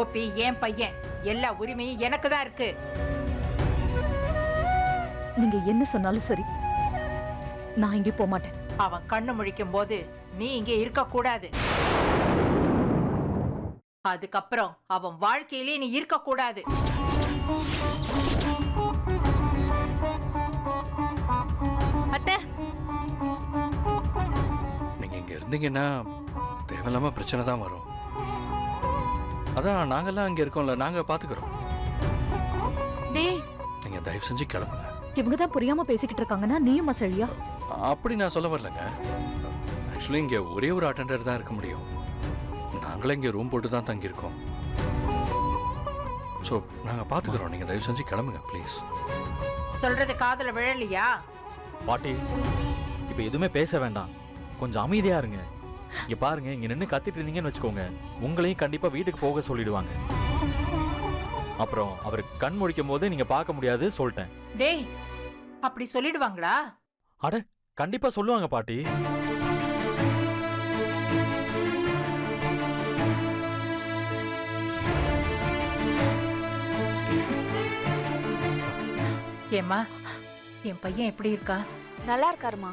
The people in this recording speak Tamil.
கோபி என் பையன், எல்லா உரிமையும் எனக்கு தான் இருக்கு. நீங்க என்ன சொன்னாலும் சரி, நான் இங்கே போக மாட்டேன். அவன் கண்ணு முழிக்கும் போது நீ இங்கே இருக்க கூடாது. அதுக்கப்புறம் அவன் வாழ்க்கையிலே நீ இருக்க கூடாது. அத்தை, நீங்க இங்க இருந்தீங்கன்னா தேவையில்லாம பிரச்சனை தான் வரும். அதான் நாங்கெல்லாம் அங்க இருக்கோம்ல, நாங்க பாத்துக்கிறோம். டேய், நீங்க தயவு செஞ்சு கிளம்புங்க. இவங்க தான் புரியாம பேசிக்கிட்டு இருக்காங்கன்னா நீயும் சரியா? அப்படி நான் சொல்ல வரலங்க. ஆக்சுவலி இங்க ஒரே ஒரு அட்டெண்டர் தான் இருக்க முடியும். நாங்களே இங்க ரூம் போட்டு தான் தங்கியிருக்கோம். ஸோ நாங்க பாத்துக்கிறோம். நீங்க தயவு செஞ்சு கிளம்புங்க ப்ளீஸ். சொல்றது காதுல விழலையா? பாட்டி, இப்ப எதுவுமே பேச வேண்டாம், கொஞ்சம் அமைதியா இருங்க. இங்க பாருங்க, இங்க நின்று கத்திட்டு இருந்தீங்கன்னு வச்சுக்கோங்க, உங்களையும் கண்டிப்பா வீட்டுக்கு போக சொல்லிடுவாங்க. அப்புறம் அவர் கண் முழிக்கும் போது நீங்க பார்க்க முடியாது சொல்லிட்டேன். டேய், அப்படி சொல்லிடுவாங்களா? அட, கண்டிப்பா சொல்லுவாங்க பாட்டி. ஏம்மா, என் பையன் எப்படி இருக்கா? நல்லா இருக்காருமா.